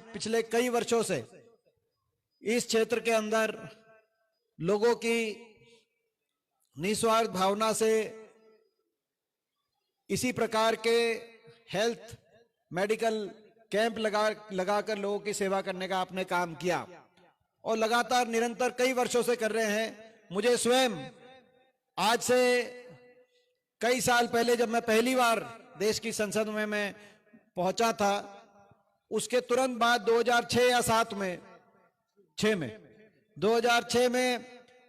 पिछले कई वर्षों से इस क्षेत्र के अंदर लोगों की निस्वार्थ भावना से इसी प्रकार के हेल्थ मेडिकल कैंप लगाकर लोगों की सेवा करने का आपने काम किया और लगातार निरंतर कई वर्षों से कर रहे हैं। मुझे स्वयं आज से कई साल पहले जब मैं पहली बार देश की संसद में मैं पहुंचा था, उसके तुरंत बाद 2006 या 7 में 2006 में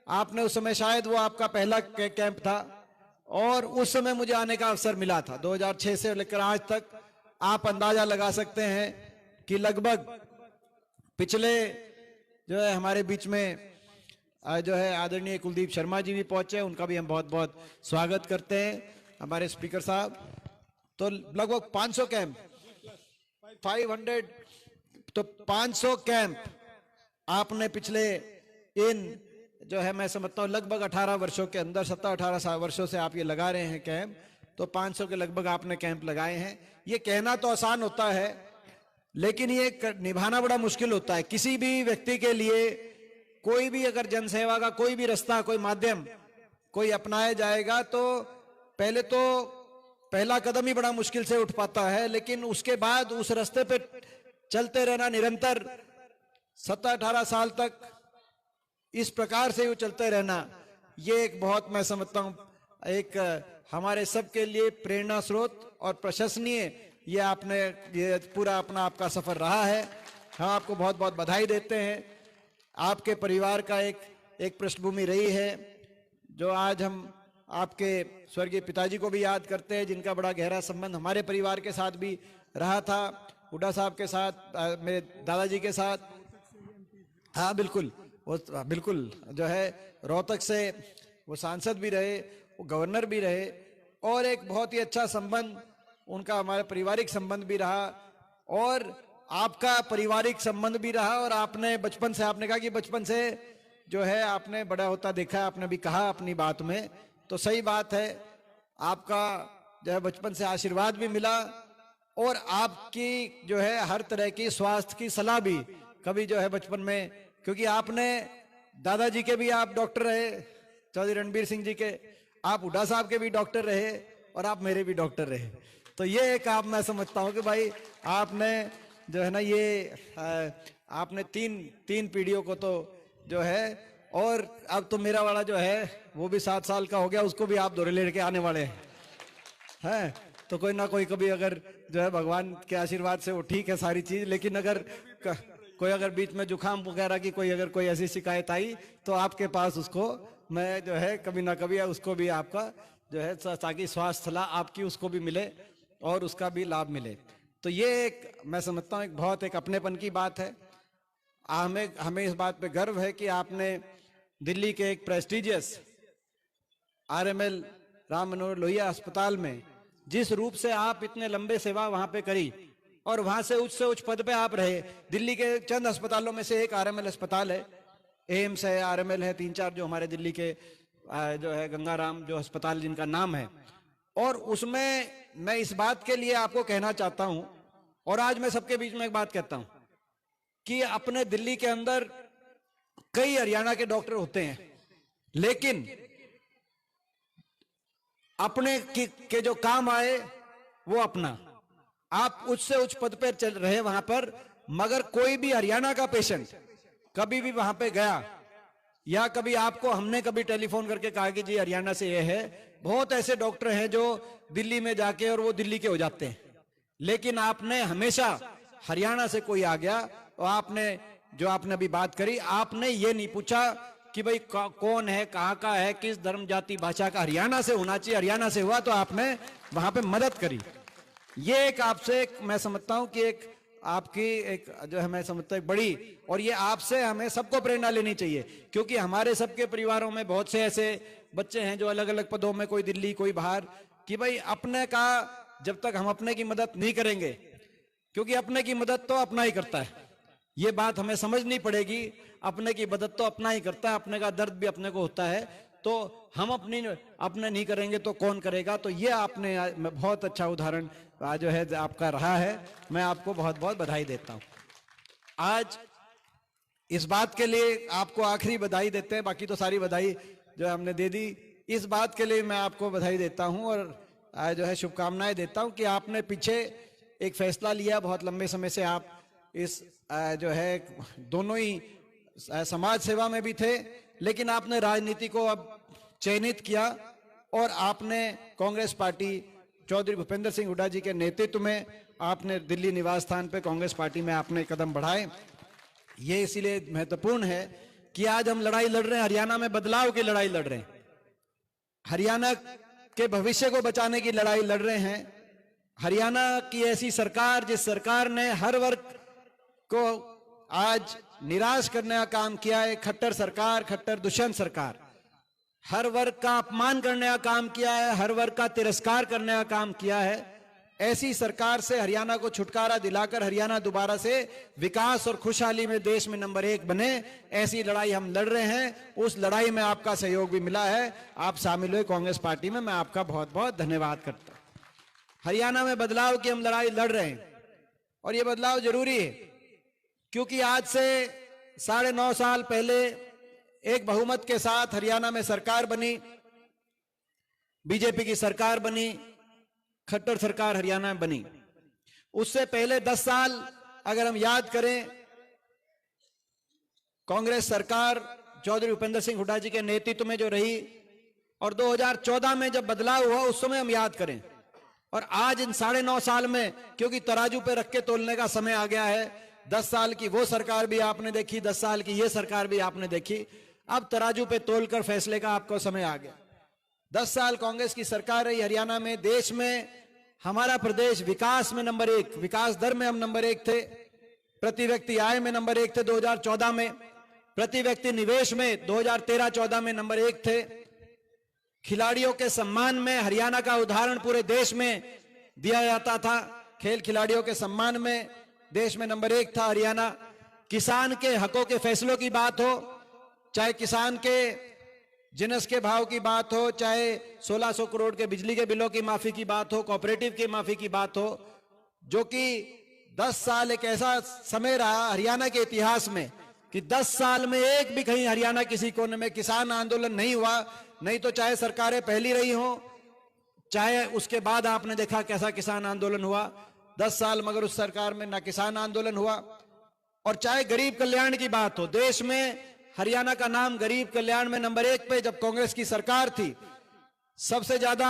आपने, उस समय शायद वो आपका पहला कैंप था और उस समय मुझे आने का अवसर मिला था। 2006 से लेकर आज तक आप अंदाजा लगा सकते हैं कि लगभग पिछले जो है हमारे बीच में जो है आदरणीय कुलदीप शर्मा जी भी पहुंचे, उनका भी हम बहुत बहुत स्वागत करते हैं, हमारे स्पीकर साहब। तो लगभग 500 कैंप, 500 तो 500 कैंप आपने पिछले इन जो है मैं समझता हूं लगभग 18 वर्षों के अंदर, 17-18 वर्षों से आप ये लगा रहे हैं कैंप, तो 500 के लगभग आपने कैंप लगाए हैं। ये कहना तो आसान होता है लेकिन ये निभाना बड़ा मुश्किल होता है। किसी भी व्यक्ति के लिए कोई भी अगर जनसेवा का कोई भी रास्ता, कोई माध्यम कोई अपनाया जाएगा तो पहला कदम ही बड़ा मुश्किल से उठ पाता है, लेकिन उसके बाद उस रास्ते पे चलते रहना निरंतर 17-18 साल तक इस प्रकार से वो चलते रहना, ये एक बहुत मैं समझता हूं एक हमारे सबके लिए प्रेरणा स्रोत और प्रशंसनीय ये आपने ये पूरा अपना आपका सफर रहा है। हम आपको बहुत बहुत बधाई देते हैं। आपके परिवार का एक पृष्ठभूमि रही है जो आज हम आपके स्वर्गीय पिताजी को भी याद करते हैं, जिनका बड़ा गहरा संबंध हमारे परिवार के साथ भी रहा था, हुड्डा साहब के साथ, मेरे दादाजी के साथ। हाँ बिल्कुल, वो बिल्कुल जो है रोहतक से वो सांसद भी रहे, वो गवर्नर भी रहे और एक बहुत ही अच्छा संबंध उनका हमारा पारिवारिक संबंध भी रहा और आपका पारिवारिक संबंध भी रहा। और आपने बचपन से, आपने कहा कि बचपन से जो है आपने बड़ा होता देखा है, आपने भी कहा अपनी बात में, तो सही बात है। आपका जो है बचपन से आशीर्वाद भी मिला और आपकी जो है हर तरह की स्वास्थ्य की सलाह भी कभी जो है बचपन में, क्योंकि आपने दादाजी के भी आप डॉक्टर रहे, चौधरी रणबीर सिंह जी के, आप हुड्डा साहब के भी डॉक्टर रहे और आप मेरे भी डॉक्टर रहे। तो ये एक आप मैं समझता हूं कि भाई आपने जो है ना ये आपने तीन पीढ़ियों को तो जो है, और अब तो मेरा वाला जो है वो भी 7 साल का हो गया, उसको भी आप दौरे लेके आने वाले हैं। तो कोई ना कोई कभी अगर जो है भगवान के आशीर्वाद से वो ठीक है सारी चीज, लेकिन अगर कोई अगर बीच में जुकाम वगैरह की कोई ऐसी शिकायत आई तो आपके पास उसको मैं जो है कभी ना कभी उसको भी आपका जो है ताकि स्वास्थ्य सलाह आपकी उसको भी मिले और उसका भी लाभ मिले। तो ये एक मैं समझता हूँ एक बहुत एक अपनेपन की बात है। हमें इस बात पे गर्व है कि आपने दिल्ली के एक प्रेस्टिजियस RML राम मनोहर लोहिया अस्पताल में जिस रूप से आप इतने लंबे सेवा वहां पे करी और वहां से उच्च पद पे आप रहे। दिल्ली के चंद अस्पतालों में से एक RML अस्पताल है, एम्स है, RML है, 3-4 जो हमारे दिल्ली के जो है गंगाराम जो अस्पताल जिनका नाम है। और उसमें मैं इस बात के लिए आपको कहना चाहता हूं, और आज मैं सबके बीच में एक बात कहता हूं कि अपने दिल्ली के अंदर कई हरियाणा के डॉक्टर होते हैं, लेकिन अपने के जो काम आए वो अपना, आप उच्च से उच्च पद पर चल रहे वहां पर, मगर कोई भी हरियाणा का पेशेंट कभी भी वहां पे गया या कभी आपको हमने कभी टेलीफोन करके कहा कि जी हरियाणा से ये है, बहुत ऐसे डॉक्टर हैं जो दिल्ली में जाके और वो दिल्ली के हो जाते हैं, लेकिन आपने हमेशा हरियाणा से कोई आ गया और आपने जो आपने अभी बात करी, आपने ये नहीं पूछा कि भाई कौन है, कहाँ का है, किस धर्म जाति भाषा का, हरियाणा से होना चाहिए, हरियाणा से हुआ तो आपने वहां पे मदद करी। ये एक आपसे एक मैं समझता हूं कि एक आपकी एक जो है मैं समझता हूं बड़ी, और ये आपसे हमें सबको प्रेरणा लेनी चाहिए, क्योंकि हमारे सबके परिवारों में बहुत से ऐसे बच्चे हैं जो अलग अलग पदों में, कोई दिल्ली कोई बाहर, कि भाई अपने का जब तक हम अपने की मदद नहीं करेंगे, क्योंकि अपने की मदद तो अपना ही करता है, ये बात हमें समझनी पड़ेगी। अपने की मदद तो अपना ही करता है, अपने का दर्द भी अपने को होता है, तो हम अपने नहीं करेंगे तो कौन करेगा। तो ये आपने बहुत अच्छा उदाहरण जो है आपका रहा है, मैं आपको बहुत बहुत बधाई देता हूं। आज इस बात के लिए आपको आखिरी बधाई देते हैं, बाकी तो सारी बधाई जो हमने दे दी। इस बात के लिए मैं आपको बधाई देता हूं और जो है शुभकामनाएं देता हूं कि आपने पीछे एक फैसला लिया, बहुत लंबे समय से आप इस जो है दोनों ही समाज सेवा में भी थे, लेकिन आपने राजनीति को अब चयनित किया और आपने कांग्रेस पार्टी चौधरी भूपेंद्र सिंह हुड्डा जी के नेतृत्व में आपने दिल्ली निवास स्थान पे कांग्रेस पार्टी में आपने कदम बढ़ाए। ये इसीलिए महत्वपूर्ण है कि आज हम लड़ाई लड़ रहे हैं, हरियाणा में बदलाव की लड़ाई लड़ रहे हैं, हरियाणा के भविष्य को बचाने की लड़ाई लड़ रहे हैं। हरियाणा की ऐसी सरकार जिस सरकार ने हर वर्ग को आज निराश करने का काम किया है, खट्टर सरकार, खट्टर दुष्यंत सरकार, हर वर्ग का अपमान करने का काम किया है, हर वर्ग का तिरस्कार करने का काम किया है। ऐसी सरकार से हरियाणा को छुटकारा दिलाकर हरियाणा दोबारा से विकास और खुशहाली में देश में नंबर 1 बने, ऐसी लड़ाई हम लड़ रहे हैं। उस लड़ाई में आपका सहयोग भी मिला है, आप शामिल हुए कांग्रेस पार्टी में, मैं आपका बहुत बहुत धन्यवाद करता हूं। हरियाणा में बदलाव की हम लड़ाई लड़ रहे हैं और यह बदलाव जरूरी है, क्योंकि आज से 9.5 साल पहले एक बहुमत के साथ हरियाणा में सरकार बनी, बीजेपी की सरकार बनी, खट्टर सरकार हरियाणा में बनी। उससे पहले 10 साल अगर हम याद करें, कांग्रेस सरकार चौधरी भूपेंद्र सिंह हुड्डा जी के नेतृत्व में जो रही, और 2014 में जब बदलाव हुआ उस समय हम याद करें, और आज इन 9.5 साल में, क्योंकि तराजू पे रख के तोलने का समय आ गया है, 10 साल की वो सरकार भी आपने देखी, 10 साल की ये सरकार भी आपने देखी, अब तराजू पे तोलकर फैसले का आपको समय आ गया। 10 साल कांग्रेस की सरकार रही हरियाणा में, देश में हमारा प्रदेश विकास में नंबर 1, विकास दर में हम नंबर 1 थे, प्रति व्यक्ति आय में नंबर 1 थे 2014 में, प्रति व्यक्ति निवेश में 2013-14 में नंबर 1 थे, खिलाड़ियों के सम्मान में हरियाणा का उदाहरण पूरे देश में दिया जाता था, खेल खिलाड़ियों के सम्मान में देश में नंबर 1 था हरियाणा। किसान के हकों के फैसलों की बात हो, चाहे किसान के जिनस के भाव की बात हो, चाहे 1600 करोड़ के बिजली के बिलों की माफी की बात हो, कोऑपरेटिव की माफी की बात हो, जो कि 10 साल एक ऐसा समय रहा हरियाणा के इतिहास में कि 10 साल में एक भी कहीं हरियाणा किसी कोने में किसान आंदोलन नहीं हुआ। नहीं तो चाहे सरकारें पहली रही हो, चाहे उसके बाद आपने देखा कैसा किसान आंदोलन हुआ 10 साल, मगर उस सरकार में ना किसान आंदोलन हुआ। और चाहे गरीब कल्याण की बात हो, देश में हरियाणा का नाम गरीब कल्याण में नंबर 1 पे जब कांग्रेस की सरकार थी, सबसे ज्यादा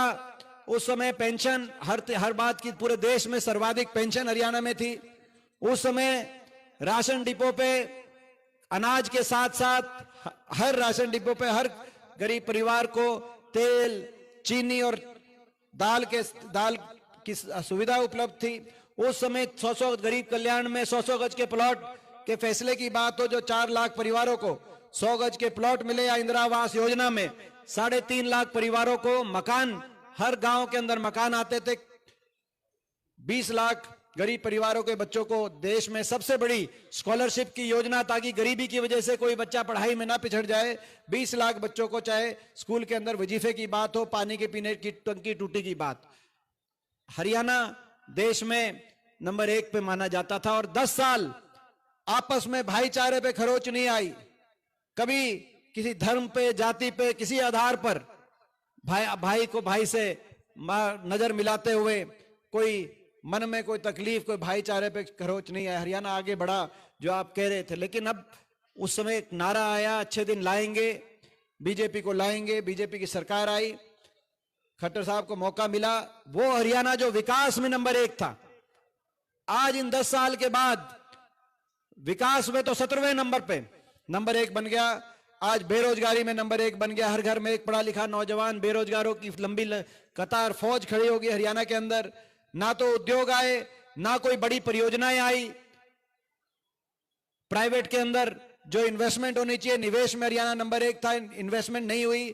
उस समय पेंशन, हर बात की पूरे देश में सर्वाधिक पेंशन हरियाणा में थी। उस समय राशन डिपो पे अनाज के साथ साथ हर राशन डिपो पे हर गरीब परिवार को तेल, चीनी और दाल की सुविधा उपलब्ध थी। उस समय 100 गरीब कल्याण में 100 गज के प्लॉट के फैसले की बात हो, जो 4 लाख परिवारों को 100 गज के प्लॉट मिले, या इंदिरा आवास योजना में 3.5 लाख परिवारों को मकान, हर गांव के अंदर मकान आते थे। 20 लाख गरीब परिवारों के बच्चों को देश में सबसे बड़ी स्कॉलरशिप की योजना, ताकि गरीबी की वजह से कोई बच्चा पढ़ाई में ना पिछड़ जाए। 20 लाख बच्चों को, चाहे स्कूल के अंदर वजीफे की बात हो, पानी के पीने की टंकी टूटी की बात, हरियाणा देश में नंबर 1 पे माना जाता था। और 10 साल आपस में भाईचारे पे खरोच नहीं आई, कभी किसी धर्म पे, जाति पे, किसी आधार पर भाई को भाई से नजर मिलाते हुए कोई मन में कोई तकलीफ, कोई भाईचारे पे खरोच नहीं है। हरियाणा आगे बढ़ा, जो आप कह रहे थे। लेकिन अब उस समय एक नारा आया, अच्छे दिन लाएंगे, बीजेपी को लाएंगे, बीजेपी की सरकार आई, खट्टर साहब को मौका मिला। वो हरियाणा जो विकास में नंबर 1 था, आज इन 10 साल के बाद विकास में तो 17वें नंबर पे नंबर 1 बन गया। आज बेरोजगारी में नंबर 1 बन गया। हर घर में एक पढ़ा लिखा नौजवान, बेरोजगारों की लंबी कतार, फौज खड़ी होगी हरियाणा के अंदर। ना तो उद्योग आए, ना कोई बड़ी परियोजनाएं आई। प्राइवेट के अंदर जो इन्वेस्टमेंट होनी चाहिए, निवेश में हरियाणा नंबर 1 था, इन्वेस्टमेंट नहीं हुई।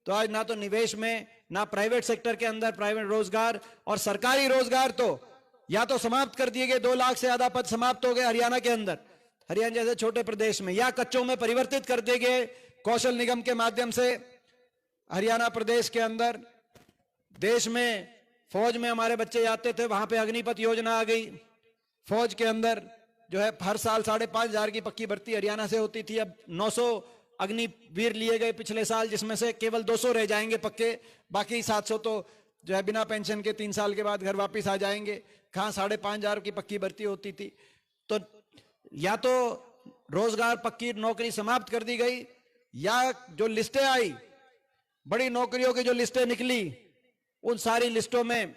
तो आज ना तो निवेश में, ना प्राइवेट सेक्टर के अंदर प्राइवेट रोजगार, और सरकारी रोजगार तो या तो समाप्त कर दिए गए, 2 लाख से ज्यादा पद समाप्त हो गए हरियाणा के अंदर, हरियाणा जैसे छोटे प्रदेश में, या कच्चों में परिवर्तित कर दिए गए कौशल निगम के माध्यम से। हरियाणा प्रदेश के अंदर देश में फौज में हमारे बच्चे जाते थे, वहां पे अग्निपथ योजना आ गई। फौज के अंदर जो है हर साल 5,500 की पक्की भर्ती हरियाणा से होती थी, अब 900 अग्निवीर लिए गए पिछले साल, जिसमें से केवल 200 रह जाएंगे पक्के, बाकी 700 तो जो है बिना पेंशन के 3 साल के बाद घर वापस आ जाएंगे। कहाँ 5,500 की पक्की भर्ती होती थी। तो या तो रोजगार पक्की नौकरी समाप्त कर दी गई, या जो लिस्टें आई, बड़ी नौकरियों की जो लिस्टें निकली, उन सारी लिस्टों में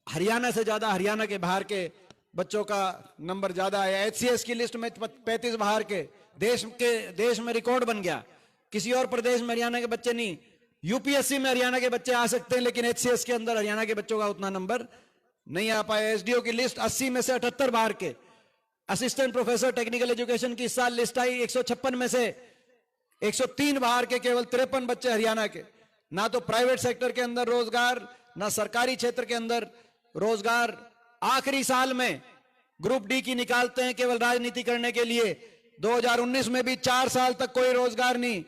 हरियाणा से ज्यादा हरियाणा के बाहर के बच्चों का नंबर ज्यादा आया। HCS की लिस्ट में 35 बाहर के देश में रिकॉर्ड बन गया। किसी और प्रदेश में हरियाणा के बच्चे नहीं, यूपीएससी में हरियाणा के बच्चे आ सकते हैं, लेकिन HCS के अंदर हरियाणा के बच्चों का उतना नंबर नहीं आ पाया। SDO की लिस्ट 80 में से 78 बाहर के। असिस्टेंट प्रोफेसर टेक्निकल एजुकेशन की इस साल लिस्ट आई, 156 में से 103 बाहर के, केवल 53 बच्चे हरियाणा के। ना तो प्राइवेट सेक्टर के अंदर रोजगार, ना सरकारी क्षेत्र के अंदर रोजगार। आखिरी साल में ग्रुप डी की निकालते हैं केवल राजनीति करने के लिए। 2019 में भी 4 साल तक कोई रोजगार नहीं,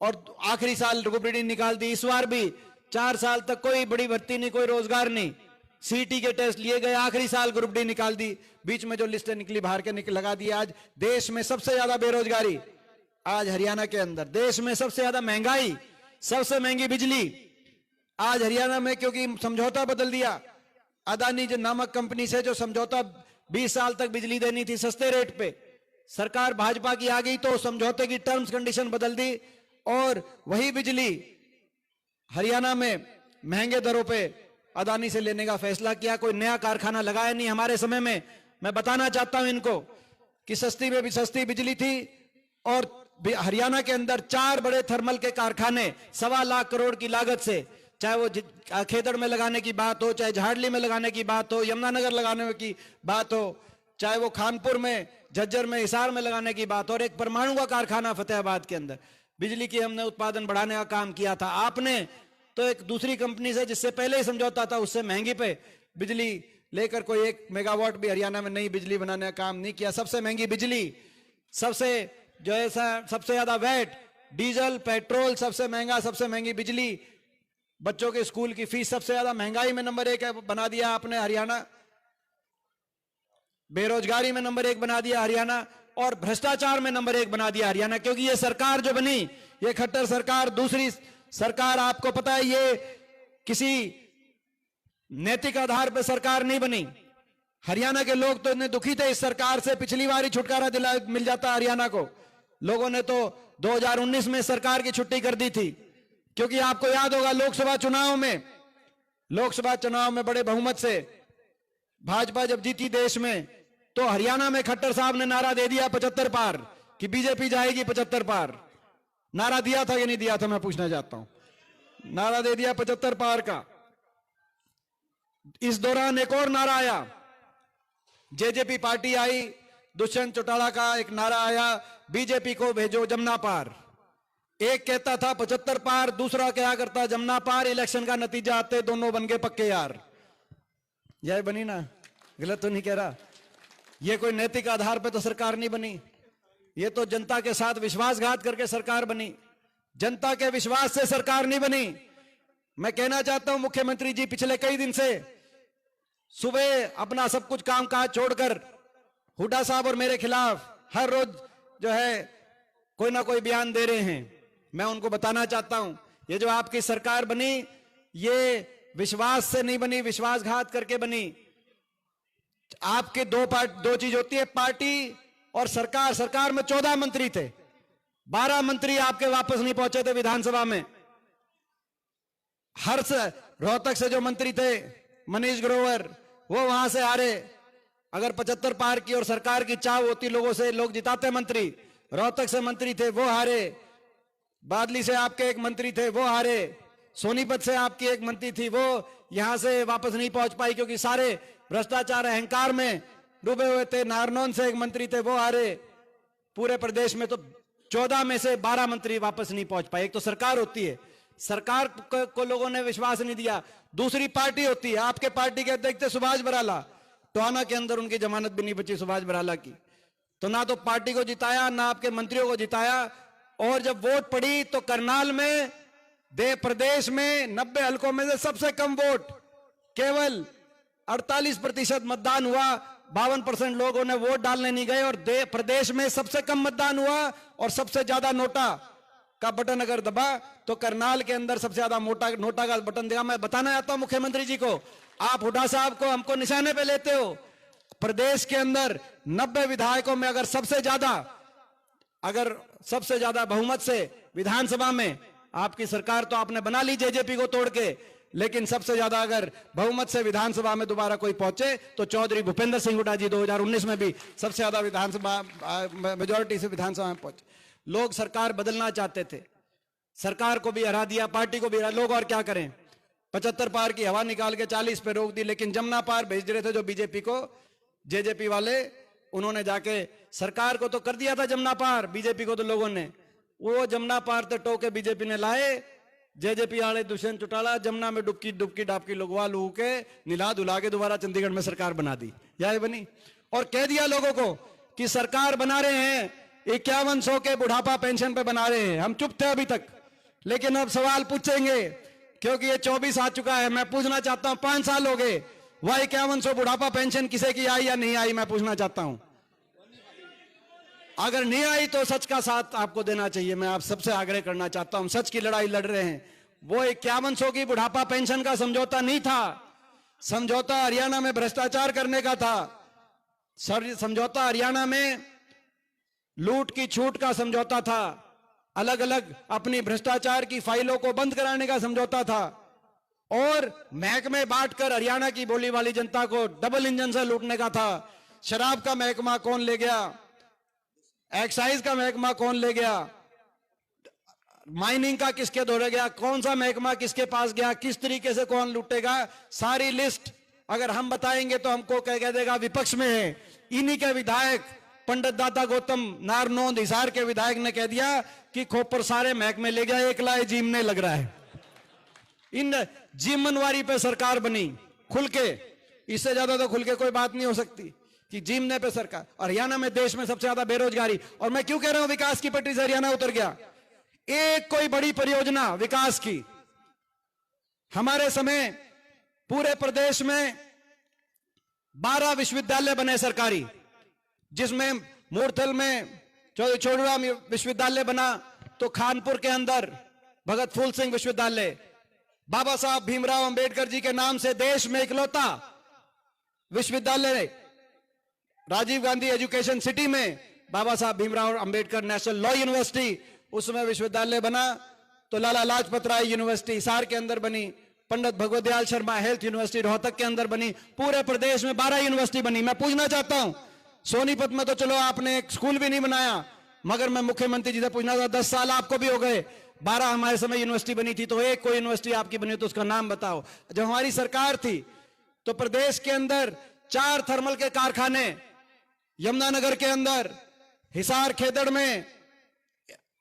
और आखिरी साल ग्रुप डी निकाल दी। इस बार भी 4 साल तक कोई बड़ी भर्ती नहीं, कोई रोजगार नहीं। सीटी के टेस्ट लिए गए, आखिरी साल ग्रुप डी निकाल दी, बीच में जो लिस्टें निकली बाहर के लगा दी। आज देश में सबसे ज्यादा बेरोजगारी आज हरियाणा के अंदर, देश में सबसे ज्यादा महंगाई, सबसे महंगी बिजली आज हरियाणा में, क्योंकि समझौता बदल दिया। अदानी जो नामक कंपनी से जो समझौता 20 साल तक बिजली देनी थी सस्ते रेट पे, सरकार भाजपा की आ गई तो समझौते की टर्म्स कंडीशन बदल दी, और वही बिजली हरियाणा में महंगे दरों पे अदानी से लेने का फैसला किया। कोई नया कारखाना लगाया नहीं हमारे समय में। मैं बताना चाहता हूं इनको कि सस्ती में भी सस्ती बिजली थी, और हरियाणा के अंदर 4 बड़े थर्मल के कारखाने 1.25 लाख करोड़ की लागत से, चाहे वो खेदड़ में लगाने की बात हो, चाहे झाड़ली में लगाने की बात हो, यमुनानगर लगाने की बात हो, चाहे वो खानपुर में, झज्जर में, हिसार में लगाने की बात, और एक परमाणु का कारखाना फतेहाबाद के अंदर, बिजली की हमने उत्पादन बढ़ाने का काम किया था। आपने तो एक दूसरी कंपनी से जिससे पहले ही समझौता था उससे महंगी पे बिजली लेकर कोई 1 मेगावाट भी हरियाणा में नई बिजली बनाने का काम नहीं किया। सबसे महंगी बिजली, सबसे जो है सबसे ज्यादा वैट, डीजल पेट्रोल सबसे महंगा, सबसे महंगी बिजली, बच्चों के स्कूल की फीस सबसे ज्यादा, महंगाई में नंबर 1 बना दिया आपने हरियाणा, बेरोजगारी में नंबर 1 बना दिया हरियाणा, और भ्रष्टाचार में नंबर 1 बना दिया हरियाणा। क्योंकि ये सरकार जो बनी, ये खट्टर सरकार, दूसरी सरकार, आपको पता है ये किसी नैतिक आधार पर सरकार नहीं बनी। हरियाणा के लोग तो इतने दुखी थे इस सरकार से, पिछली बार ही छुटकारा मिल जाता हरियाणा को। लोगों ने तो 2019 में सरकार की छुट्टी कर दी थी, क्योंकि आपको याद होगा लोकसभा चुनाव में बड़े बहुमत से भाजपा जब जीती देश में, तो हरियाणा में खट्टर साहब ने नारा दे दिया 75 पार, कि बीजेपी जाएगी 75 पार। नारा दिया था कि नहीं दिया था, मैं पूछना चाहता हूं। नारा दे दिया 75 पार का। इस दौरान एक और नारा आया, जेजेपी पार्टी आई, दुष्यंत चौटाला का एक नारा आया, बीजेपी को भेजो जमुना पार। एक कहता था 75 पार, दूसरा क्या करता जमुना पार। इलेक्शन का नतीजा आते दोनों बन गए पक्के यार। यह बनी ना, गलत तो नहीं कह रहा। यह कोई नैतिक आधार पे तो सरकार नहीं बनी, ये तो जनता के साथ विश्वासघात करके सरकार बनी। जनता के विश्वास से सरकार नहीं बनी। मैं कहना चाहता हूं मुख्यमंत्री जी पिछले कई दिन से सुबह अपना सब कुछ कामकाज छोड़कर हुड्डा साहब और मेरे खिलाफ हर रोज जो है कोई ना कोई बयान दे रहे हैं। मैं उनको बताना चाहता हूं, ये जो आपकी सरकार बनी, ये विश्वास से नहीं बनी, विश्वासघात करके बनी। आपके दो चीज होती है, पार्टी और सरकार। सरकार में 14 मंत्री थे, 12 मंत्री आपके वापस नहीं पहुंचे थे विधानसभा में। रोहतक से जो मंत्री थे मनीष ग्रोवर, वो वहां से हारे। अगर 75 पार की और सरकार की चाह होती लोगों से, लोग जिताते मंत्री। रोहतक से मंत्री थे वो हारे, बादली से आपके एक मंत्री थे वो हारे, सोनीपत से आपकी एक मंत्री थी वो यहां से वापस नहीं पहुंच पाई, क्योंकि सारे भ्रष्टाचार अहंकार में डूबे हुए थे। नारनौल से एक मंत्री थे वो हारे। पूरे प्रदेश में तो 14 में से 12 मंत्री वापस नहीं पहुंच पाए। एक तो सरकार होती है, सरकार को लोगों ने विश्वास नहीं दिया। दूसरी पार्टी होती है, आपके पार्टी के अध्यक्ष थे सुभाष बराला, टोहाना के अंदर उनकी जमानत भी नहीं बची सुभाष बराला की। तो ना तो पार्टी को जिताया, ना आपके मंत्रियों को जिताया। और जब वोट पड़ी तो करनाल में प्रदेश में 90 हलकों में से सबसे कम वोट, केवल 48% मतदान हुआ, 52% लोगों ने वोट डालने नहीं गए और प्रदेश में सबसे कम मतदान हुआ और सबसे ज्यादा नोटा का बटन अगर दबा तो करनाल के अंदर सबसे ज्यादा नोटा का बटन दिया। मैं बताना चाहता हूं मुख्यमंत्री जी को, आप हुड्डा साहब को हमको निशाने पे लेते हो। प्रदेश के अंदर 90 विधायकों में अगर सबसे ज्यादा बहुमत से विधानसभा में आपकी सरकार तो आपने बना ली जेजेपी को तोड़ के, लेकिन सबसे ज्यादा अगर बहुमत से विधानसभा में दोबारा कोई पहुंचे तो चौधरी भूपेंद्र सिंह हुड्डा जी 2019 में भी सबसे ज्यादा विधानसभा मेजोरिटी से विधानसभा में पहुंचे। लोग सरकार बदलना चाहते थे, सरकार को भी हरा दिया, पार्टी को भी हरा। लोग और क्या करें, 75 पार की हवा निकाल के 40 पे रोक दी, लेकिन जमुना पार भेज रहे थे जो बीजेपी को, जेजेपी वाले, उन्होंने जाके सरकार को तो कर दिया था जमुना पार, बीजेपी को तो लोगों ने वो जमुना पार तो टोके बीजेपी ने लाए। जेजेपी वाले दुष्यंत चौटाला जमुना में डुबकी डाबकी लगवा लू के निला धुला के दोबारा चंडीगढ़ में सरकार बना दी, यह बनी, और कह दिया लोगों को कि सरकार बना रहे हैं 5100 के बुढ़ापा पेंशन पे बना रहे हैं। हम चुप थे अभी तक, लेकिन अब सवाल पूछेंगे क्योंकि ये 24 आ चुका है। मैं पूछना चाहता हूं, 5 साल हो गए, वह 5100 बुढ़ापा पेंशन किसे की आई या नहीं आई, मैं पूछना चाहता हूं। अगर नहीं आई तो सच का साथ आपको देना चाहिए। मैं आप सबसे आग्रह करना चाहता हूं, सच की लड़ाई लड़ रहे हैं। वो 5100 की बुढ़ापा पेंशन का समझौता नहीं था, समझौता हरियाणा में भ्रष्टाचार करने का था, समझौता हरियाणा में लूट की छूट का समझौता था, अलग अलग अपनी भ्रष्टाचार की फाइलों को बंद कराने का समझौता था, और महकमे बांटकर हरियाणा की बोली वाली जनता को डबल इंजन से लूटने का था। शराब का महकमा कौन ले गया, एक्साइज का महकमा कौन ले गया, माइनिंग का किसके दौरे गया, कौन सा महकमा किसके पास गया, किस तरीके से कौन लूटेगा, सारी लिस्ट अगर हम बताएंगे तो हमको कह देगा विपक्ष में है। इन्हीं के विधायक पंडित दादा गौतम नारनौंद हिसार के विधायक ने कह दिया कि खोपर सारे महकमे ले गया, एक लाए जीमने लग रहा है। इन जीमनवारी पे सरकार बनी खुल के, इससे ज्यादा तो खुल के कोई बात नहीं हो सकती कि जीमने पे सरकार। हरियाणा में देश में सबसे ज्यादा बेरोजगारी, और मैं क्यों कह रहा हूं विकास की पटरी से हरियाणा उतर गया। एक कोई बड़ी परियोजना विकास की हमारे समय पूरे प्रदेश में 12 विश्वविद्यालय बने सरकारी, जिसमें मूर्थल में छोड़ूराम विश्वविद्यालय बना, तो खानपुर के अंदर भगत फूल सिंह विश्वविद्यालय, बाबा साहब भीमराव अंबेडकर जी के नाम से देश में इकलौता विश्वविद्यालय राजीव गांधी एजुकेशन सिटी में बाबा Saheb Bhimrao Ambedkar national law university, उसमें विश्वविद्यालय बना। तो लाला लाजपत राय यूनिवर्सिटी हिसार के अंदर बनी, पंडित भगवत दयाल शर्मा हेल्थ यूनिवर्सिटी रोहतक के अंदर बनी, पूरे प्रदेश में 12 यूनिवर्सिटी बनी। मैं पूछना चाहता हूं, सोनीपत में तो चलो आपने एक स्कूल भी नहीं बनाया, मगर मैं मुख्यमंत्री जी से पूछना था, 10 साल आपको भी हो गए, 12 हमारे समय यूनिवर्सिटी बनी थी, तो एक कोई यूनिवर्सिटी आपकी बनी तो उसका नाम बताओ। जब हमारी सरकार थी तो प्रदेश के अंदर 4 थर्मल के कारखाने, यमुनानगर के अंदर, हिसार खेदड़ में,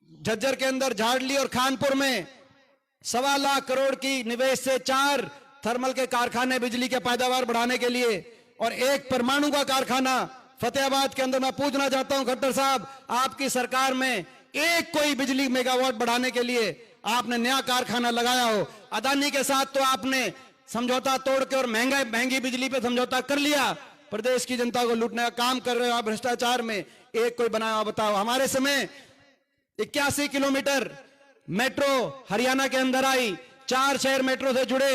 झज्जर के अंदर झाड़ली और खानपुर में 1.25 लाख करोड़ की निवेश से 4 थर्मल के कारखाने बिजली के पैदावार बढ़ाने के लिए, और एक परमाणु का कारखाना फतेहाबाद के अंदर। मैं पूछना चाहता हूं खट्टर साहब, आपकी सरकार में एक कोई बिजली मेगावाट बढ़ाने के लिए आपने नया कारखाना लगाया हो? अदानी के साथ तो आपने समझौता तोड़ के और महंगी बिजली पे समझौता कर लिया, प्रदेश की जनता को लूटने का काम कर रहे हो आप भ्रष्टाचार में। एक कोई बनाया बताओ। हमारे समय 81 किलोमीटर मेट्रो हरियाणा के अंदर आई, 4 शहर मेट्रो से जुड़े,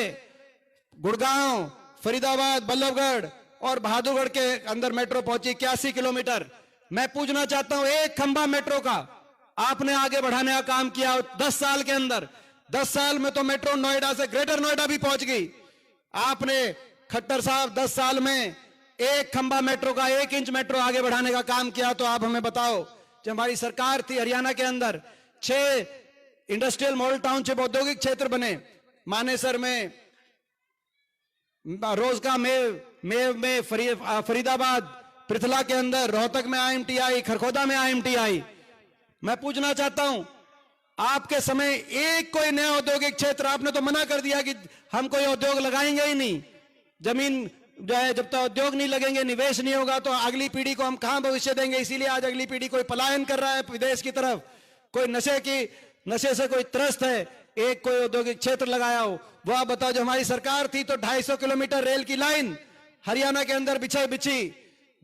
गुड़गांव, फरीदाबाद, बल्लभगढ़ और बहादुरगढ़ के अंदर मेट्रो पहुंची 81 किलोमीटर। मैं पूछना चाहता हूं, एक खंभा मेट्रो का आपने आगे बढ़ाने का काम किया 10 साल के अंदर। 10 साल में तो मेट्रो नोएडा से ग्रेटर नोएडा भी पहुंच गई। आपने खट्टर साहब 10 साल में एक खंभा मेट्रो का 1 इंच मेट्रो आगे बढ़ाने का काम किया, तो आप हमें बताओ। जब हमारी सरकार थी हरियाणा के अंदर 6 इंडस्ट्रियल मॉडल टाउनशिप औद्योगिक क्षेत्र बने, मानेसर में, रोजगा में फरीदाबाद, पृथला के अंदर, रोहतक में IMTI, खरखोदा में IMTI। मैं पूछना चाहता हूं, आपके समय एक कोई नया औद्योगिक क्षेत्र, आपने तो मना कर दिया कि हम कोई उद्योग लगाएंगे ही नहीं। जमीन जो है, जब तक उद्योग नहीं लगेंगे, निवेश नहीं होगा, तो अगली पीढ़ी को हम कहां भविष्य देंगे। इसीलिए आज अगली पीढ़ी कोई पलायन कर रहा है विदेश की तरफ, कोई नशे से कोई त्रस्त है। एक कोई औद्योगिक क्षेत्र लगाया हो, वो आप बताओ। जो हमारी सरकार थी तो 250 किलोमीटर रेल की लाइन हरियाणा के अंदर बिछी,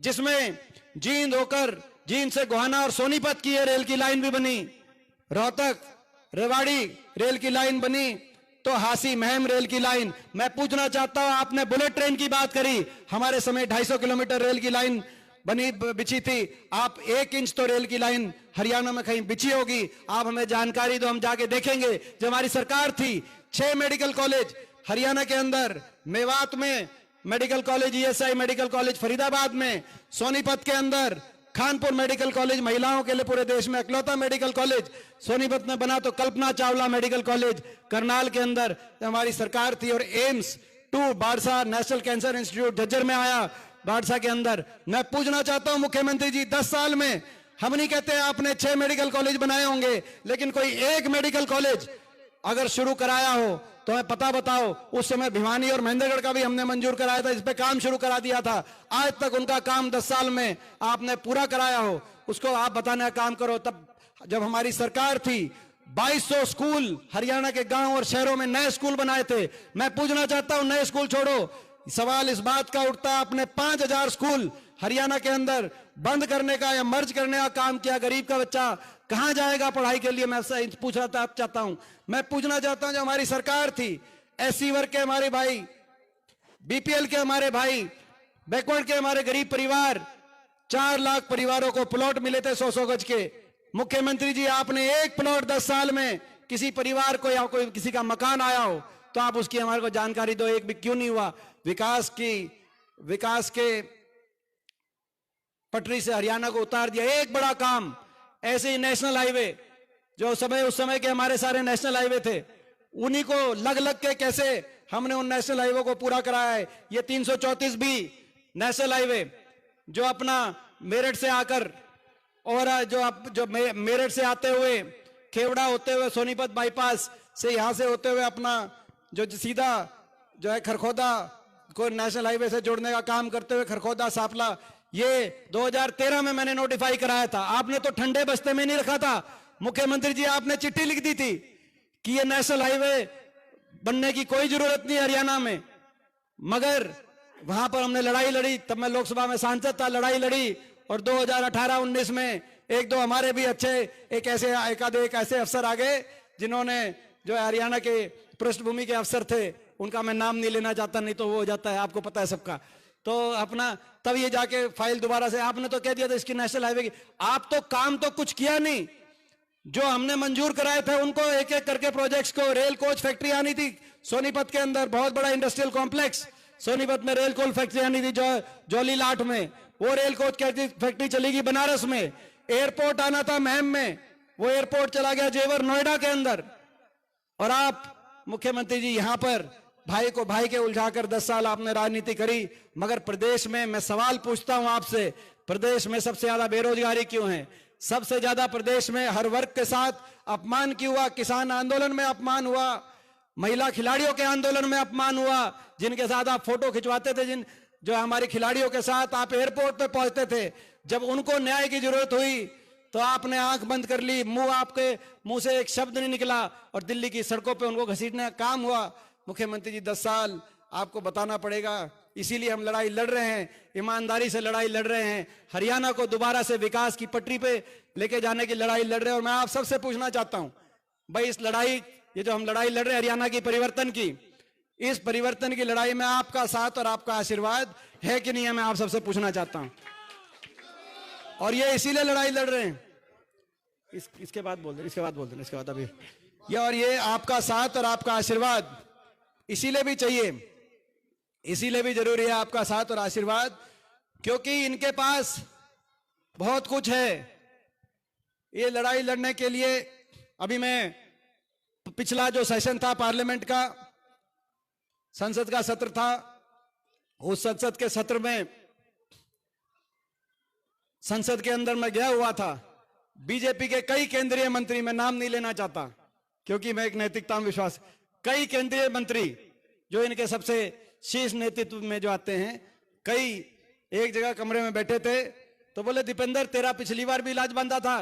जिसमें जींद होकर जींद से गोहाना और सोनीपत की ये रेल की लाइन भी बनी, रोहतक रेवाड़ी रेल की लाइन बनी, तो हासी महम रेल की लाइन। मैं पूछना चाहता हूं, आपने बुलेट ट्रेन की बात करी, हमारे समय 250 किलोमीटर रेल की लाइन बनी बिछी थी। आप 1 इंच तो रेल की लाइन हरियाणा में कहीं बिछी होगी? आप हमें जानकारी दो, हम जाके देखेंगे। जब हमारी सरकार थी 6 मेडिकल कॉलेज हरियाणा के अंदर, मेवात में medical college, ESI medical college Faridabad में, सोनीपत के अंदर खानपुर मेडिकल कॉलेज महिलाओं के लिए पूरे देश में इकलौता मेडिकल कॉलेज सोनीपत में बना, तो कल्पना चावला मेडिकल कॉलेज करनाल के अंदर हमारी सरकार थी, और AIIMS 2 Badsa national cancer institute Jhajjar में आया बाड़सा के अंदर। मैं पूछना चाहता हूं मुख्यमंत्री जी, 10 साल में हम नहीं कहते आपने 6 मेडिकल कॉलेज बनाए होंगे, लेकिन कोई एक मेडिकल कॉलेज अगर शुरू कराया हो तो हमें पता बताओ। उस समय भिवानी और महेंद्रगढ़ का भी हमने मंजूर कराया था, इस पे काम शुरू करा दिया था, आज तक उनका काम 10 साल में आपने पूरा कराया हो, उसको आप बताने का काम करो। तब जब हमारी सरकार थी 2200 स्कूल हरियाणा के गांव और शहरों में नए स्कूल बनाए थे। मैं पूछना चाहता हूं, नए स्कूल छोड़ो, सवाल इस बात का उठता है आपने 5000 स्कूल हरियाणा के अंदर बंद करने का या मर्ज करने का काम किया। गरीब का बच्चा कहां जाएगा पढ़ाई के लिए? मैं पूछना चाहता हूं। मैं पूछना चाहता हूं, जो हमारी सरकार थी, एससी वर्ग के हमारे भाई, बीपीएल के हमारे भाई, बैकवर्ड के हमारे गरीब परिवार, 4 लाख परिवारों को प्लॉट मिले थे 100-100 गज के। मुख्यमंत्री जी, आपने एक प्लॉट 10 साल में किसी परिवार को या कोई किसी का मकान आया हो तो आप उसकी हमारे को जानकारी दो, एक भी क्यों नहीं हुआ? विकास के पटरी से हरियाणा को उतार दिया। एक बड़ा काम ऐसे ही नेशनल हाईवे, जो उस समय के हमारे सारे नेशनल हाईवे थे, उन्हीं को लग के कैसे हमने उन नेशनल हाईवे को पूरा कराया है। ये 334 भी नेशनल हाईवे जो अपना मेरठ से आकर और जो मेरठ से आते हुए खेवड़ा होते हुए सोनीपत बाईपास से यहां से होते हुए अपना जो सीधा जो है खरखोदा को नेशनल हाईवे से जोड़ने का काम करते हुए खरखोदा सापला, ये 2013 में मैंने नोटिफाई कराया था। आपने तो ठंडे बस्ते में नहीं रखा था। मुख्यमंत्री जी, आपने चिट्ठी लिख दी थी कि ये नेशनल हाईवे बनने की कोई जरूरत नहीं हरियाणा में, मगर वहां पर हमने लड़ाई लड़ी। तब मैं लोकसभा में सांसद था, लड़ाई लड़ी, और 2018-19 में 1-2 हमारे भी अच्छे एक ऐसे अफसर आ गए जिन्होंने जो हरियाणा के पृष्ठभूमि के अफसर थे, उनका मैं नाम नहीं लेना चाहता, नहीं तो वो हो जाता है, आपको पता है सबका। तो अपना तब ये जाके फाइल दोबारा से आपने तो कह दिया था इसकी नेशनल हाईवे की। आप तो काम तो कुछ किया नहीं। जो हमने मंजूर कराए थे उनको एक एक करके प्रोजेक्ट्स को, रेल कोच फैक्ट्री आनी थी सोनीपत के अंदर, बहुत बड़ा इंडस्ट्रियल कॉम्प्लेक्स सोनीपत में रेल कोच फैक्ट्री आनी थी, जोली लाट में, वो रेल कोच फैक्ट्री चलेगी। बनारस में एयरपोर्ट आना था महम में, वो एयरपोर्ट चला गया जेवर नोएडा के अंदर। और आप मुख्यमंत्री जी यहां पर भाई को भाई के उलझाकर 10 साल आपने राजनीति करी, मगर प्रदेश में मैं सवाल पूछता हूं आपसे, प्रदेश में सबसे ज्यादा बेरोजगारी क्यों है? सबसे ज्यादा प्रदेश में हर वर्ग के साथ अपमान क्यों हुआ? किसान आंदोलन में अपमान हुआ, महिला खिलाड़ियों के आंदोलन में अपमान हुआ, जिनके साथ आप फोटो खिंचवाते थे, जो हमारी खिलाड़ियों के साथ आप एयरपोर्ट पे पहुंचते थे, जब उनको न्याय की जरूरत हुई तो आपने आंख बंद कर ली, आपके मुंह से एक शब्द नहीं निकला, और दिल्ली की सड़कों पे उनको घसीटने का काम हुआ। मुख्यमंत्री जी, 10 साल आपको बताना पड़ेगा, इसीलिए हम लड़ाई लड़ रहे हैं, ईमानदारी से लड़ाई लड़ रहे हैं, हरियाणा को दोबारा से विकास की पटरी पे लेके जाने की लड़ाई लड़ रहे हैं। और मैं आप सबसे पूछना चाहता हूं भाई, इस लड़ाई, ये जो हम लड़ाई लड़ रहे हैं हरियाणा की परिवर्तन की, इस परिवर्तन की लड़ाई में आपका साथ और आपका आशीर्वाद है कि नहीं है? मैं आप सबसे पूछना चाहता हूं। और ये इसीलिए लड़ाई लड़ रहे हैं, इसके बाद बोल देना अभी और ये आपका साथ और आपका आशीर्वाद इसीलिए भी चाहिए, इसीलिए भी जरूरी है आपका साथ और आशीर्वाद, क्योंकि इनके पास बहुत कुछ है ये लड़ाई लड़ने के लिए। अभी मैं पिछला जो सेशन था पार्लियामेंट का, संसद का सत्र था, उस संसद के सत्र में संसद के अंदर मैं गया हुआ था। बीजेपी के कई केंद्रीय मंत्री, मैं नाम नहीं लेना चाहता क्योंकि मैं एक नैतिकता में विश्वास, कई केंद्रीय मंत्री जो इनके सबसे शीर्ष नेतृत्व में जो आते हैं, कई एक जगह कमरे में बैठे थे तो बोले, दीपेंद्र तेरा पिछली बार भी इलाज बांधा था,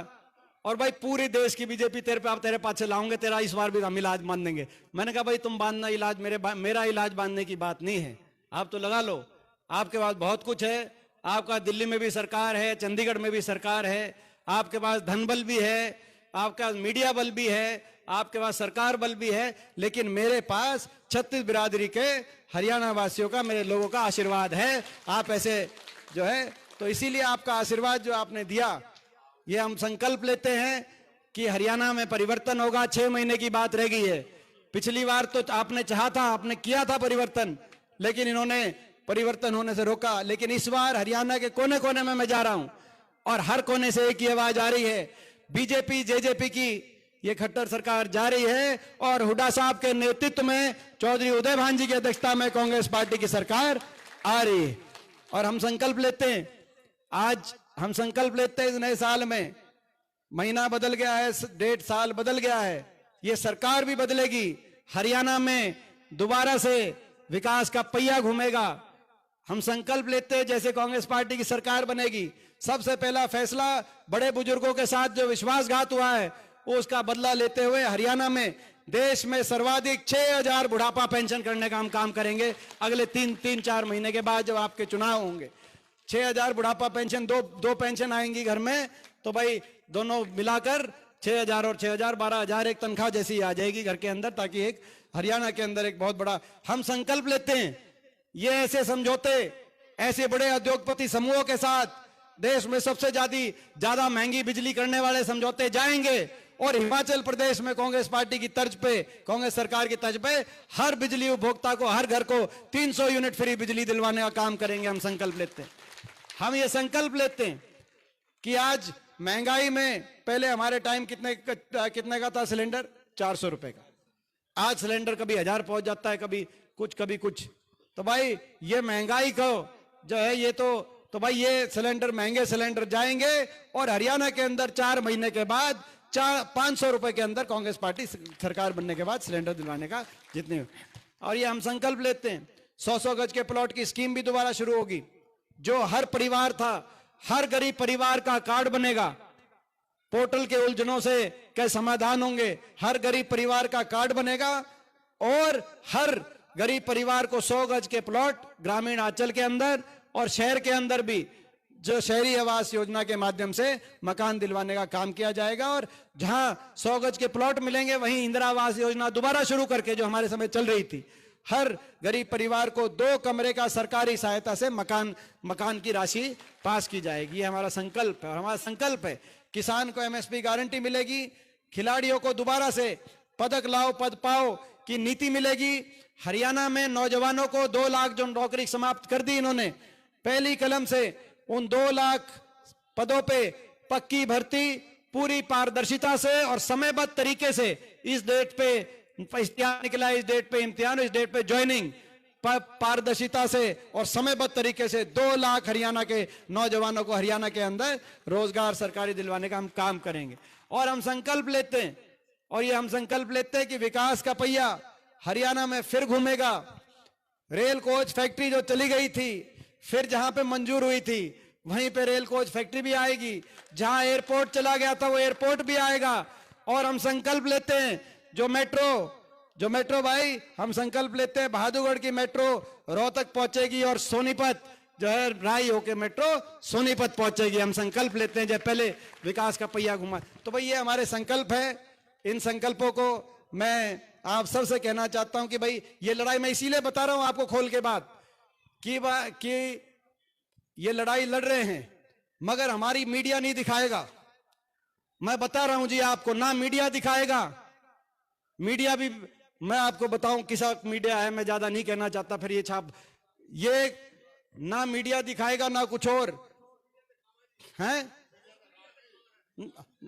और भाई पूरी देश की बीजेपी तेरे पास से लाऊंगे, तेरा इस बार भी हम इलाज बांध देंगे। मैंने कहा भाई तुम बांधना इलाज, मेरा इलाज बांधने की बात नहीं है, आप तो लगा लो, आपके पास बहुत कुछ है, आपका दिल्ली में भी सरकार है, चंडीगढ़ में भी सरकार है, आपके पास धन बल भी है, आपके पास मीडिया बल भी है, आपके पास सरकार बल भी है, लेकिन मेरे पास 36 बिरादरी के हरियाणा वासियों का, मेरे लोगों का आशीर्वाद है। आप ऐसे जो है, तो इसीलिए आपका आशीर्वाद जो आपने दिया, ये हम संकल्प लेते हैं कि हरियाणा में परिवर्तन होगा। 6 महीने की बात रह गई है। पिछली बार तो आपने चाहा था, आपने किया था परिवर्तन, लेकिन इन्होंने परिवर्तन होने से रोका। लेकिन इस बार हरियाणा के कोने कोने में मैं जा रहा हूं और हर कोने से एक ही आवाज आ रही है, बीजेपी जेजेपी की ये खट्टर सरकार जा रही है और हुड्डा साहब के नेतृत्व में, चौधरी उदय भान जी की अध्यक्षता में कांग्रेस पार्टी की सरकार आ रही है। और हम संकल्प लेते हैं, आज हम संकल्प लेते हैं, इस नए साल में महीना बदल गया है, डेढ़ साल बदल गया है, ये सरकार भी बदलेगी। हरियाणा में दोबारा से विकास का पहिया घूमेगा। हम संकल्प लेते हैं, जैसे कांग्रेस पार्टी की सरकार बनेगी, सबसे पहला फैसला बड़े बुजुर्गों के साथ जो विश्वासघात हुआ है वो उसका बदला लेते हुए हरियाणा में देश में सर्वाधिक 6000 बुढ़ापा पेंशन करने का हम काम करेंगे। अगले 3-4 महीने के बाद जब आपके चुनाव होंगे, 6000 बुढ़ापा पेंशन, दो पेंशन आएंगी घर में, तो भाई दोनों मिलाकर 6000 और 6000 12,000 एक तनख्वाह जैसी आ जाएगी घर के अंदर, ताकि एक हरियाणा के अंदर एक बहुत बड़ा हम संकल्प लेते हैं। ये ऐसे समझौते ऐसे बड़े उद्योगपति समूहों के साथ देश में सबसे ज्यादा महंगी बिजली करने वाले समझौते जाएंगे और हिमाचल प्रदेश में कांग्रेस पार्टी की तर्ज पे, कांग्रेस सरकार की तर्ज पे हर बिजली उपभोक्ता को, हर घर को 300 यूनिट फ्री बिजली दिलवाने का काम करेंगे। हम संकल्प लेते हैं, हम ये संकल्प लेते हैं कि आज महंगाई में, पहले हमारे टाइम कितने का था सिलेंडर? 400 रुपए का। आज सिलेंडर कभी 1000 पहुंच जाता है, कभी कुछ। तो भाई ये महंगाई को जो है, ये तो भाई ये सिलेंडर, महंगे सिलेंडर जाएंगे और हरियाणा के अंदर 4 महीने के बाद 500 रुपए के अंदर कांग्रेस पार्टी सरकार बनने के बाद सिलेंडर दिलवाने का जितने। और ये हम संकल्प लेते हैं, 100 गज के प्लॉट की स्कीम भी दोबारा शुरू होगी। जो हर परिवार था, हर गरीब परिवार का कार्ड बनेगा, पोर्टल के उलझनों से क्या समाधान होंगे, हर गरीब परिवार का कार्ड बनेगा और हर गरीब परिवार को 100 गज के प्लॉट ग्रामीण अंचल के अंदर और शहर के अंदर भी जो शहरी आवास योजना के माध्यम से मकान दिलवाने का काम किया जाएगा। और जहां 100 गज के प्लॉट मिलेंगे, वहीं इंदिरा आवास योजना दोबारा शुरू करके, जो हमारे समय चल रही थी, हर गरीब परिवार को 2 कमरे का सरकारी सहायता से मकान की राशि पास की जाएगी। ये हमारा संकल्प है। हमारा संकल्प है किसान को एमएसपी गारंटी मिलेगी, खिलाड़ियों को दोबारा से पदक लाओ पद पाओ की नीति मिलेगी। हरियाणा में नौजवानों को 2 लाख जो नौकरी समाप्त कर दी इन्होंने, पहली कलम से उन 2 लाख पदों पे पक्की भर्ती पूरी पारदर्शिता से और समयबद्ध तरीके से, इस डेट पे इम्तिहान निकला, इस डेट पे इम्तिहान, इस डेट पे ज्वाइनिंग, पारदर्शिता से और समयबद्ध तरीके से 2 लाख हरियाणा के नौजवानों को हरियाणा के अंदर रोजगार सरकारी दिलवाने का हम काम करेंगे। और हम संकल्प लेते हैं, और ये हम संकल्प लेते हैं कि विकास का पहिया हरियाणा में फिर घूमेगा। रेल कोच फैक्ट्री जो चली गई थी, फिर जहां पे मंजूर हुई थी वहीं पे रेल कोच फैक्ट्री भी आएगी। जहां एयरपोर्ट चला गया था वो एयरपोर्ट भी आएगा। और हम संकल्प लेते हैं जो मेट्रो भाई, हम संकल्प लेते हैं बहादुरगढ़ की मेट्रो रोहतक पहुंचेगी और सोनीपत जो है राई होके मेट्रो सोनीपत पहुंचेगी। हम संकल्प लेते हैं जब पहले विकास का पहिया घुमा। तो भाई ये हमारे संकल्प है। इन संकल्पों को मैं आप सबसे कहना चाहता हूं कि भाई ये लड़ाई मैं इसीलिए बता रहा हूं आपको खोल के बात कि ये लड़ाई लड़ रहे हैं, मगर हमारी मीडिया नहीं दिखाएगा। मैं बता रहा हूं जी आपको, ना मीडिया दिखाएगा। मीडिया भी मैं आपको बताऊं किसा मीडिया है, मैं ज्यादा नहीं कहना चाहता, फिर ये ना मीडिया दिखाएगा ना कुछ और है।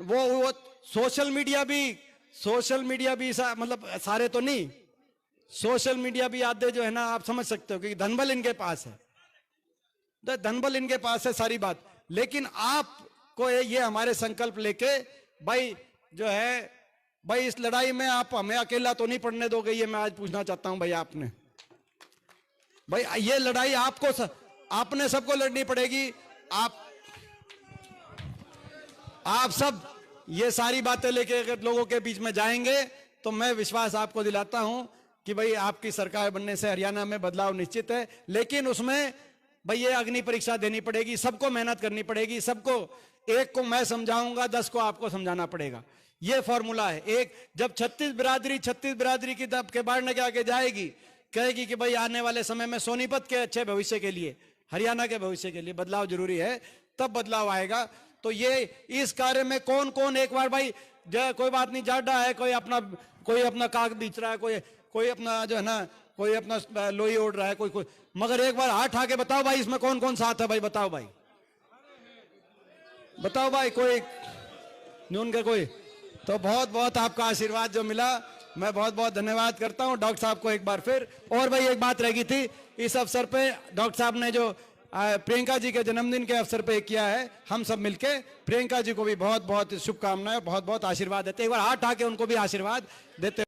वो सोशल मीडिया भी मतलब सारे तो नहीं, सोशल मीडिया भी आधे जो है ना, आप समझ सकते हो, क्योंकि धनबल इनके पास है, धनबल इनके पास है सारी बात। लेकिन आपको ये हमारे संकल्प लेके भाई जो है, भाई इस लड़ाई में आप हमें अकेला तो नहीं पड़ने दोगे, ये मैं आज पूछना चाहता हूं भाई आपने। भाई ये लड़ाई आपने सबको लड़नी पड़ेगी। आप सब ये सारी बातें लेके अगर लोगों के बीच में जाएंगे तो मैं विश्वास आपको दिलाता हूं कि भाई आपकी सरकार बनने से हरियाणा में बदलाव निश्चित है। लेकिन उसमें भाई ये अग्नि परीक्षा देनी पड़ेगी, सबको मेहनत करनी पड़ेगी, सबको, एक को मैं समझाऊंगा 10 को आपको समझाना पड़ेगा। ये फॉर्मूला है। एक जब 36 बिरादरी की दब के बढ़ने के आगे जाएगी, कहेगी कि भाई आने वाले समय में सोनीपत के अच्छे भविष्य के लिए, हरियाणा के भविष्य के लिए बदलाव जरूरी है, तब बदलाव आएगा। तो ये इस कार्य में कौन कौन, एक बार भाई कोई बात नहीं, जाडा है, कोई अपना काग बीच रहा है, कोई अपना जो है ना, कोई अपना लोई ओढ़ रहा है, कोई मगर एक बार हाथ आके बताओ भाई इसमें कौन कौन साथ है भाई, बताओ भाई, बताओ भाई, कोई नून का कोई। तो बहुत बहुत आपका आशीर्वाद जो मिला, मैं बहुत बहुत धन्यवाद करता हूं डॉक्टर साहब को एक बार फिर। और भाई एक बात रह गई थी, इस अवसर पे डॉक्टर साहब ने जो प्रियंका जी के जन्मदिन के अवसर पे किया है, हम सब मिलके प्रियंका जी को भी बहुत बहुत शुभकामनाएं, बहुत बहुत आशीर्वाद देते, एक बार हाथ आके उनको भी आशीर्वाद देते।